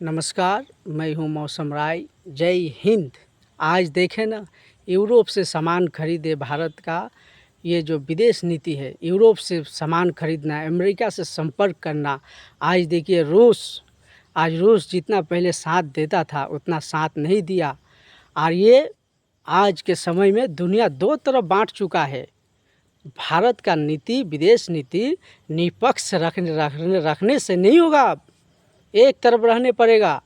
नमस्कार, मैं हूँ मौसम राय। जय हिंद। आज देखें ना, यूरोप से सामान खरीदे भारत का ये जो विदेश नीति है, यूरोप से सामान खरीदना, अमेरिका से संपर्क करना। आज देखिए आज रूस जितना पहले साथ देता था उतना साथ नहीं दिया। और ये आज के समय में दुनिया दो तरफ बांट चुका है। भारत का नीति, विदेश नीति निष्पक्ष रखने से नहीं होगा। अब एक तरफ रहने पड़ेगा,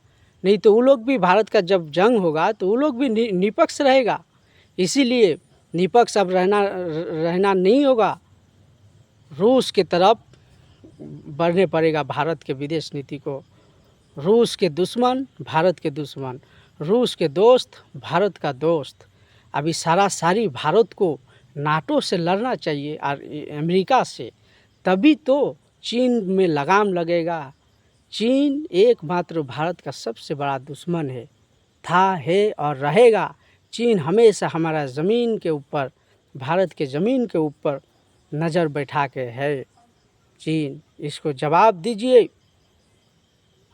नहीं तो वो लोग भी, भारत का जब जंग होगा तो वो लोग भी निष्पक्ष रहेगा। इसीलिए निष्पक्ष अब रहना नहीं होगा। रूस के तरफ बढ़ने पड़ेगा भारत के विदेश नीति को। रूस के दुश्मन भारत के दुश्मन, रूस के दोस्त भारत का दोस्त। अभी सारी भारत को नाटो से लड़ना चाहिए और अमेरिका से, तभी तो चीन में लगाम लगेगा। चीन एकमात्र भारत का सबसे बड़ा दुश्मन है और रहेगा। चीन हमेशा हमारा ज़मीन के ऊपर, भारत के ज़मीन के ऊपर नज़र बैठा के है। चीन, इसको जवाब दीजिए।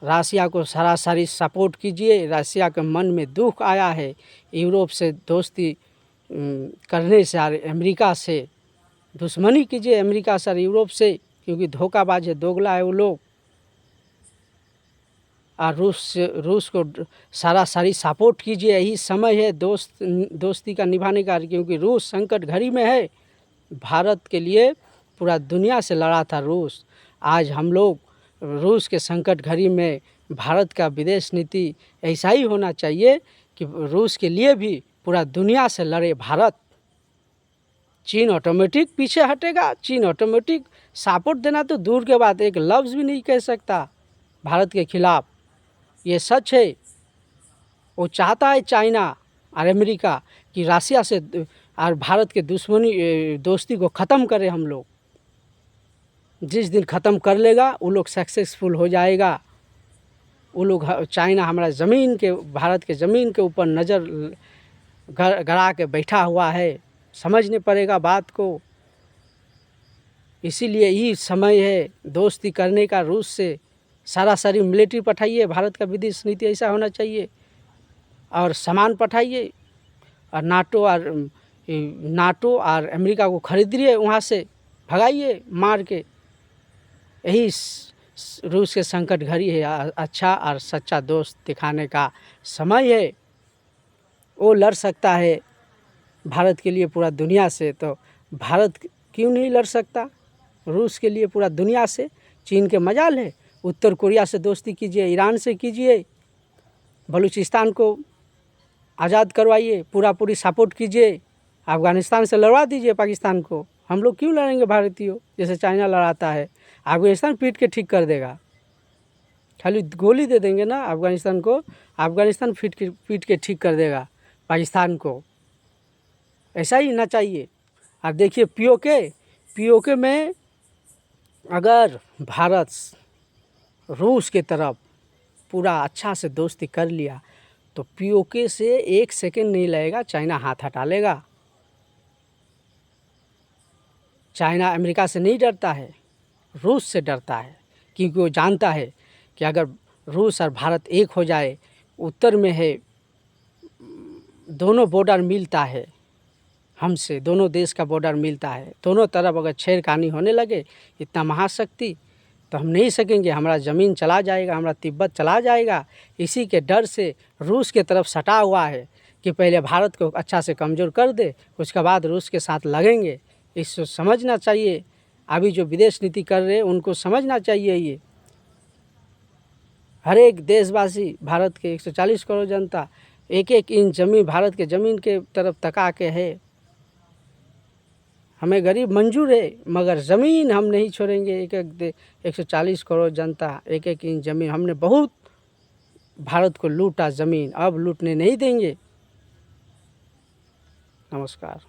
रसिया को सरासरी सपोर्ट कीजिए। रसिया के मन में दुख आया है यूरोप से दोस्ती करने से और अमेरिका से दुश्मनी कीजिए। अमेरिका से और यूरोप से, क्योंकि धोखाबाज है, दोगला है वो लोग। और रूस को सरासरी सपोर्ट कीजिए। यही समय है दोस्ती का निभाने का, क्योंकि रूस संकट घड़ी में है। भारत के लिए पूरा दुनिया से लड़ा था रूस। आज हम लोग रूस के संकट घड़ी में, भारत का विदेश नीति ऐसा ही होना चाहिए कि रूस के लिए भी पूरा दुनिया से लड़े भारत। चीन ऑटोमेटिक पीछे हटेगा। चीन ऑटोमेटिक सपोर्ट देना तो दूर के बात, एक लफ्ज़ भी नहीं कह सकता भारत के खिलाफ। ये सच है। वो चाहता है चाइना और अमेरिका कि रसिया से और भारत के दोस्ती को ख़त्म करें हम लोग। जिस दिन ख़त्म कर लेगा वो लोग सक्सेसफुल हो जाएगा। वो लोग, चाइना हमारा ज़मीन के, भारत के ज़मीन के ऊपर नज़र गड़ा के बैठा हुआ है। समझने पड़ेगा बात को। इसीलिए यही समय है दोस्ती करने का। रूस से सरासरी मिलिट्री पठाइए। भारत का विदेश नीति ऐसा होना चाहिए। और सामान पठाइए और नाटो और अमेरिका को खरीदिए, वहाँ से भगाइए मार के। यही रूस के संकट घड़ी है। अच्छा और सच्चा दोस्त दिखाने का समय है। वो लड़ सकता है भारत के लिए पूरा दुनिया से, तो भारत क्यों नहीं लड़ सकता रूस के लिए पूरा दुनिया से? चीन के मजाल है। उत्तर कोरिया से दोस्ती कीजिए, ईरान से कीजिए, बलूचिस्तान को आज़ाद करवाइए, पूरी सपोर्ट कीजिए। अफ़गानिस्तान से लड़वा दीजिए पाकिस्तान को। हम लोग क्यों लड़ेंगे भारतीयों? जैसे चाइना लड़ाता है। अफ़गानिस्तान पीट के ठीक कर देगा, खाली गोली दे देंगे ना अफ़गानिस्तान को। अफ़गानिस्तान पीट के ठीक कर देगा पाकिस्तान को। ऐसा ही ना चाहिए। अब देखिए पीओके में अगर भारत रूस के तरफ पूरा अच्छा से दोस्ती कर लिया तो पीओके से 1 सेकंड नहीं लगेगा, चाइना हाथ हटा लेगा। चाइना अमेरिका से नहीं डरता है, रूस से डरता है, क्योंकि वो जानता है कि अगर रूस और भारत एक हो जाए, उत्तर में है, दोनों बॉर्डर मिलता है हमसे, दोनों देश का बॉर्डर मिलता है। दोनों तरफ अगर छेड़खानी होने लगे, इतना महाशक्ति, तो हम नहीं सकेंगे। हमारा ज़मीन चला जाएगा, हमारा तिब्बत चला जाएगा। इसी के डर से रूस के तरफ सटा हुआ है कि पहले भारत को अच्छा से कमज़ोर कर दे, उसके बाद रूस के साथ लगेंगे। इसको समझना चाहिए। अभी जो विदेश नीति कर रहे हैं उनको समझना चाहिए। ये हर एक देशवासी, भारत के 140 करोड़ जनता, एक इंच ज़मीन भारत के ज़मीन के तरफ तका के है। हमें गरीब मंजूर है, मगर ज़मीन हम नहीं छोड़ेंगे। 140 करोड़ जनता, एक इंच ज़मीन। हमने बहुत भारत को लूटा ज़मीन, अब लूटने नहीं देंगे। नमस्कार।